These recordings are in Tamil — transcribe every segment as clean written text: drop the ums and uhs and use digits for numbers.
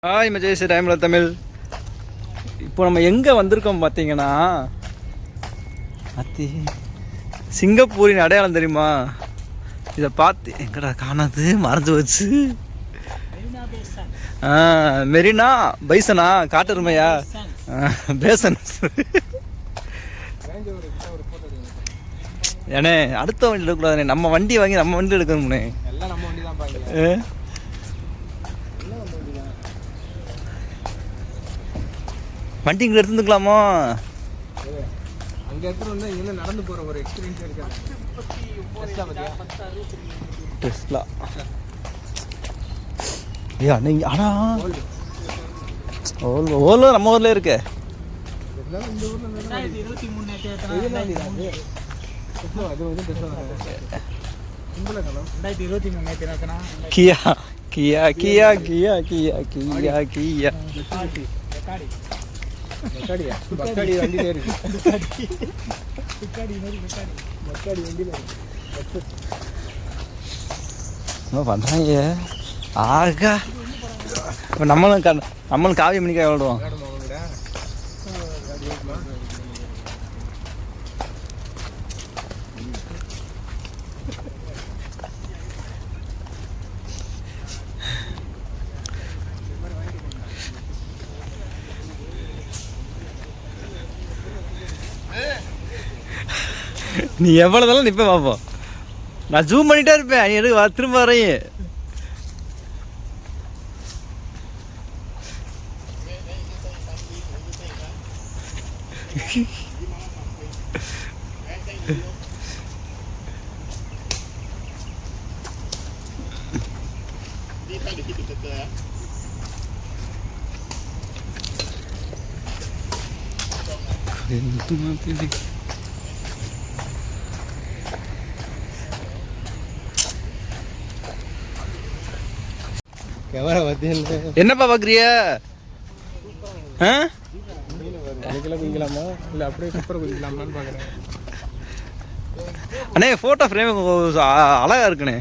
ஹாய் மஜேஷ் டைமில் தமிழ். இப்போ நம்ம எங்கே வந்திருக்கோம் பார்த்தீங்கன்னா, சிங்கப்பூரின் அடையாளம் தெரியுமா? இதை பார்த்து எங்கடா காணாது மறைஞ்சு வச்சு. மெரினா பைசனா காட்டெருமையா பேசன். ஏண்ணே அடுத்த வண்டி எடுக்கக்கூடாதுண்ணே, நம்ம வண்டி வாங்கி நம்ம வண்டி எடுக்கணும்ண்ணே. வண்டி இங்கே எடுத்துக்கலாமா? அங்கே எடுத்துகிட்டு வந்தால் இங்கே நடந்து போகிற ஒரு எக்ஸ்பீரியன்ஸ் இருக்காது. டெஸ்லா ஏ அன்னைக்கு ஆனால் ஓலோ நம்ம ஊரில் இருக்கு. கியா கியா கியா கியா கியா கியா கியா பக்காடி வண்டியில இருக்கு. என்ன பண்ணுறாங்க? ஆகா இப்போ நம்மளும் காவியம் மணிக்காக விளாடுவோம். நீ எவ்வளோதெல்லாம் நிற்ப பார்ப்போம். நான் ஜூம் பண்ணிட்டே இருப்பேன், நீ எடுக்க திரும்ப வரையும். என்னப்பா பாக்குறிய? அண்ணே போட்டோ ஃப்ரேம் அழகா இருக்குண்ணே.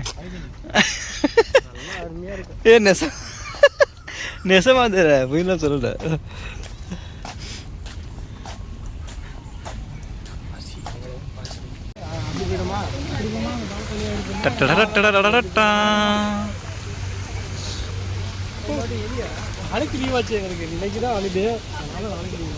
ஏ நெசமா தெரியல புயலாம் சொல்லல. நாளைக்கு லீவ் ஆச்சு எங்களுக்கு. இன்னைக்கு தான் ஹாலிடே, அதனால நாளைக்கு லீவ்.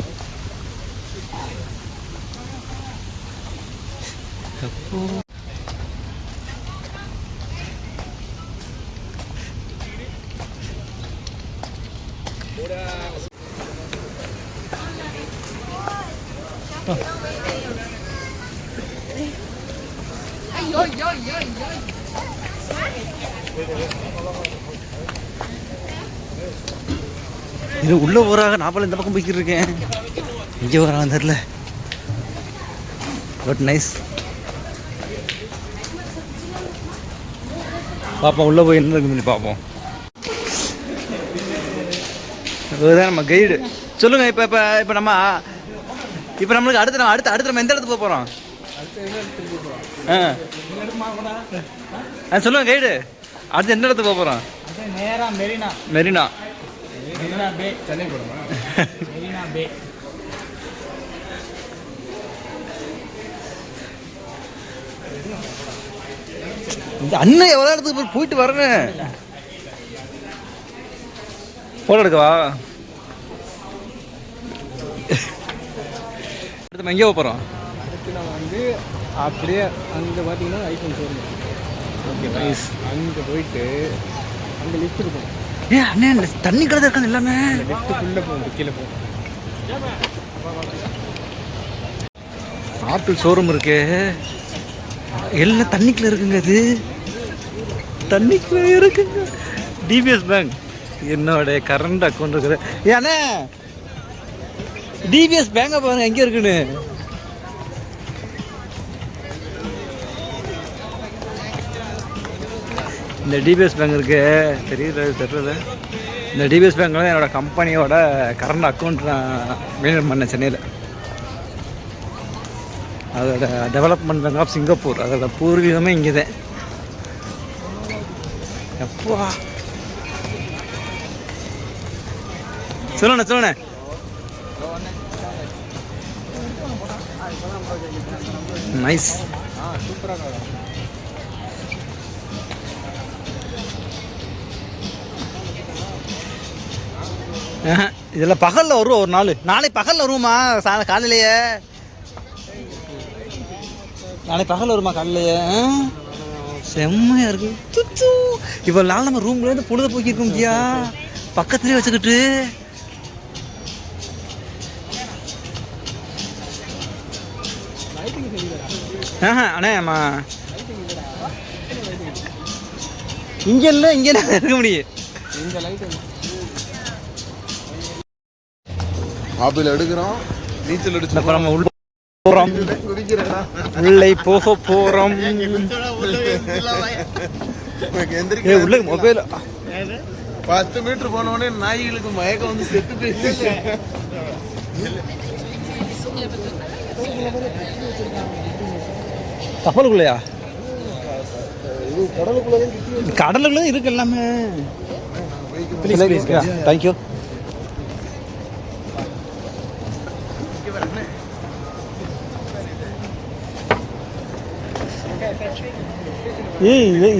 இது உள்ள போறாங்க. நாற்பது இந்த பக்கம் போய்கிட்டு இருக்கேன். இங்கே வராங்க தெரியல. But nice. பார்ப்போம் உள்ள போய் என்ன இருக்குன்னு பார்ப்போம். இதுதான் நம்ம கைடு. சொல்லுங்க. இப்போ நம்மளுக்கு அடுத்து நம்ம எந்த இடத்துக்கு போக போகிறோம்? சொல்லுங்க கைடு. அடுத்து எந்த இடத்துக்கு போக போகிறோம்? மெரினா பே. சென்னை போகிறோமா? மெரினா பே. இந்த அண்ணன் எவ்வளோ இடத்துக்கு போயிட்டு வரேன். ஃபோட்டோ எடுக்கவா? அடுத்து நம்ம எங்கே போகிறோம்? அடுத்து நம்ம வந்து அப்படியே அங்கே பார்த்தீங்கன்னா ஐஃபோன் ஷோரூம். Okay nice. அங்கே போயிட்டு அங்கே லிஃப்ட் இருக்கும். அண்ணே தண்ணி கடை இருக்காங்க எல்லாமே. லிஃப்ட்டுக்குள்ளே போகும், கீழே போகும். ஆப்பிள் ஷோரூம் இருக்கு. எல்லாம் தண்ணிக்குள்ள இருக்குங்க. அது தண்ணிக்குள்ள இருக்குங்க. டிபிஎஸ் பேங்க் என்னோட கரண்ட் அக்கௌண்ட் இருக்குது. ஏண்ணே டிபிஎஸ் பேங்கை பாருங்க எங்கே இருக்குன்னு. இந்த டிபிஎஸ் பேங்க் இருக்கு தெரியல. இந்த டிபிஎஸ் பேங்க்ல என்னோட கம்பெனியோட கரண்ட் அக்கௌண்ட் நான் மெயின்டைன் பண்ணேன் சென்னையில். அதோட டெவலப்மெண்ட் பேங்க் ஆஃப் சிங்கப்பூர். அதோட பூர்வீகமே இங்கே தான். எப்போ சொல்லுண்ணே நைஸ். சூப்பராக இதெல்லாம் பகலில் வருவோம் ஒரு நாள். நாளைக்கு பகலில் வருவோமா காலையிலேயே? நாளைக்கு பகலில் வருமா காலையிலேயே? செம்மையாக இருக்கு. துத்து இப்போ நாள் நம்ம ரூம்லேருந்து பொழுத போக்கியிருக்கோம் தியா, பக்கத்துலேயே வச்சுக்கிட்டு. அண்ணே ஆமா இங்கே இல்லை, இங்கே இருக்க முடியும். இந்த லைட் ஆப்பிள் எடுக்கிறோம், நீச்சல் அடிச்சு நம்ம உள்ள போகிறோம், உள்ளே போக போகிறோம். உள்ள மொபைல் 10 மீட்டர் போனோடனே நாய்களுக்கு மயக்கம் வந்து செத்து போயிடுச்சு. கப்பலுக்குள்ளையா? கடலுக்குள்ள இருக்கு எல்லாமே. தேங்க்யூ.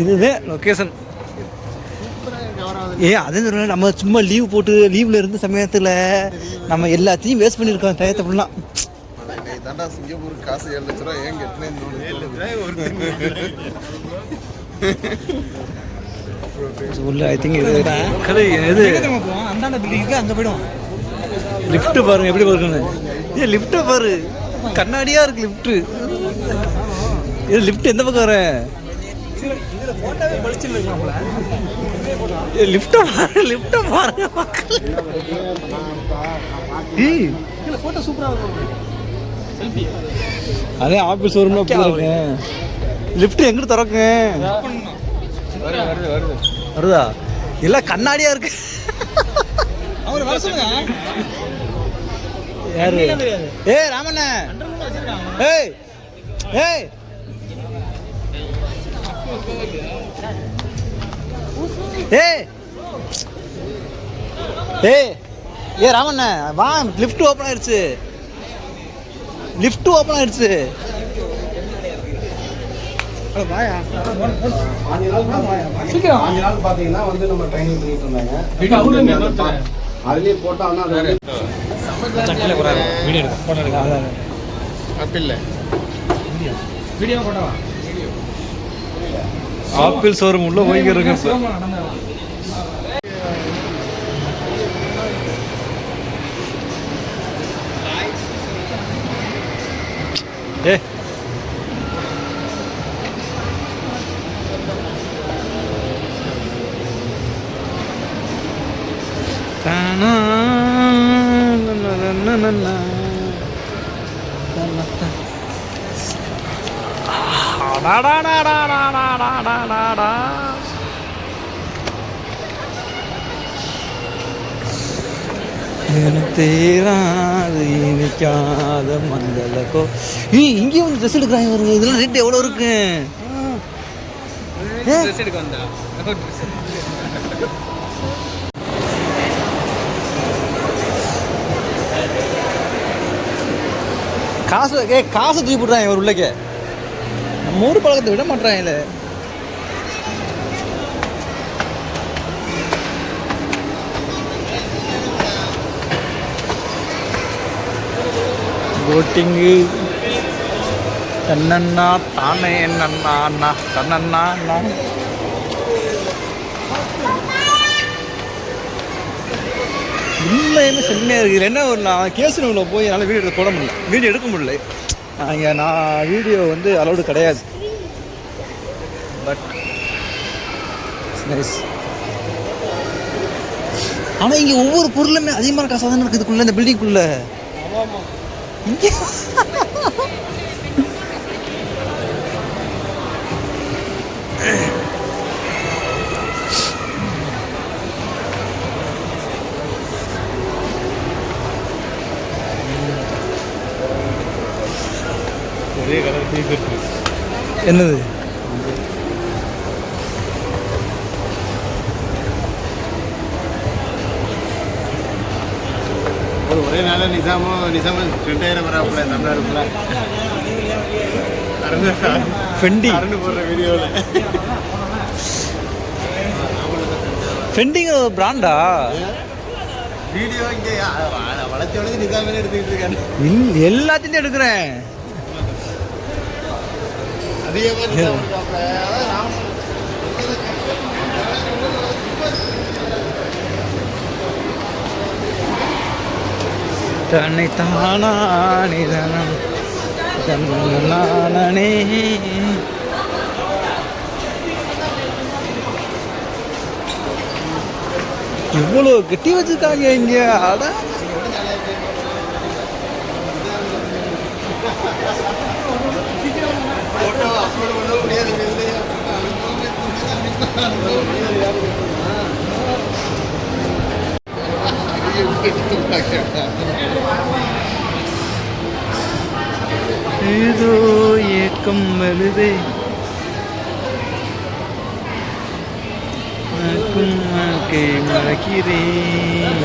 இதுதான் லொக்கேஷன். அதே நம்ம சும்மா லீவ் போட்டு லீவ்ல இருந்த சமயத்தில் நம்ம எல்லாத்தையும் வேஸ்ட் பண்ணியிருக்கோம் டயத்தை ஃபுல்லாக. தாண்டா சிங்கப்பூர் காசு 7 லட்ச ரூபா ஏங்க உள்ள ஐ திங்க் இது கடை எது அந்தாண்ட பில்டிங்க்கு அங்கே போய்டும். லிஃப்ட் பாருங்க எப்படி பாருங்க. லிஃப்ட்டை பாரு, கண்ணாடியாக இருக்கு லிஃப்ட்டு. இது லிஃப்ட் எந்த பக்கம் வர? லிஃப்ட்டை பாரு, லிஃப்ட்டை பாருங்க மக்கள். ஃபோட்டோ சூப்பராக இருக்கும். அதே ஆஃபீஸ் வரும்னா போயிருங்க. லிஃப்ட் எங்கிட்டு திறக்குங்க? வருதா? இல்லை கண்ணாடியாக இருக்கு. அவர் வர சொல்லுங்க. யாரு? ராமண்ண. ஏய் ஏய் ஏய் ஏய் ராமண்ண வா, லிஃப்ட் ஓப்பன் ஆயிடுச்சு. லிஃப்ட் ஓப்பன் ஆயிடுச்சு. சீக்கிரம். 5 நாள் பார்த்தீங்கன்னா வந்து நம்ம ட்ரைனிங் பண்ணிட்டு இருந்தாங்க. அதுலேயே போட்டால் வீடியோ எடுக்க ஃபோட்டோ எடுக்க ஆப்பிள் வீடியோ போட்டோவா? ஆப்பிள் ஷோரூம் உள்ள போய்க்கிறோங்க. ஏ தேராது இனிக்காத மங்களக்கோ. இங்கேயும் வந்து ட்ரெஸ் எடுக்கிறாங்க வருங்க. இதெல்லாம் ரேட் எவ்வளோ இருக்கு? ட்ரெஸ் எடுக்க வந்தா காசு தூக்கி போட்டுறாங்க ஒரு உள்ளக்கே. நம்ம ஊர் பழக்கத்தை விட மாட்டாங்க. போட்டிங்கு தன்னண்ணா தானே என்னண்ணா அண்ணா தன்னண்ணா அண்ணா. உண்மையுமே செம்மையாக இருக்குது. என்ன ஒரு நான் கேசனூரில் போய் என்னால் வீடியோ எடுத்து போட முடியல, வீடியோ எடுக்க முடியல. இங்கே நான் வீடியோ வந்து அலௌடு கிடையாது. But nice. ஆனால் இங்கே ஒவ்வொரு பொருளுமே அதிகமான காசாக தான் இருக்குது இதுக்குள்ளே, இந்த பில்டிங்குள்ளே. இங்கே ஒரே கலர் டிஷர்ட் என்னது? ஒரே நாள் நிசாமும் 2000 வராப்புல தமிழ்நாடுக்குள்ள ஃபெண்டி போடுற வீடியோவில் ஃபெண்டிங்கிற ஒரு பிராண்டா? வீடியோ இங்கே வளர்ச்சி நிசாமே எடுத்துக்கிட்டு இருக்காங்க. எல்லாத்தையும் எடுக்கிறேன். அதிகமாக தன்னை தானே தனம் தன்னே இவ்வளோ கட்டி வச்சிருக்காங்க இங்க. அட ஃபோட்டோ அப்லோட் பண்ண முடியாது. ஏதோ ஏக்கம் வருதே மறக்கிறேன்.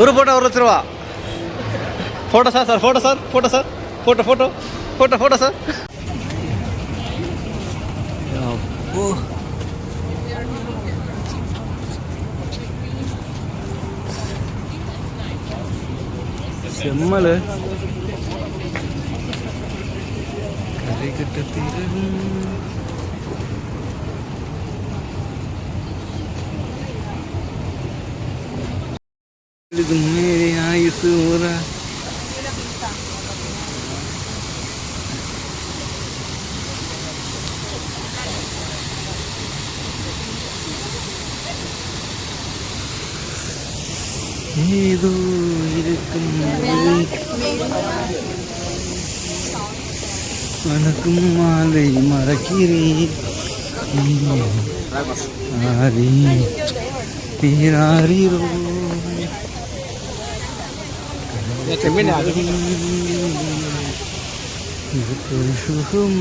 ஒரு போட்டோ 1 லட்ச ரூபா. Photo sir photo sir photo sir photo photo photo photo sir. அப்போ செம்மல கரை கட்ட தீரவும் मेरे आयुष हो रहा ஏதோ இருக்கும் வணக்கும் மாலை மறக்கிறேன் ஆரி தீராரிரோ இது சுகம்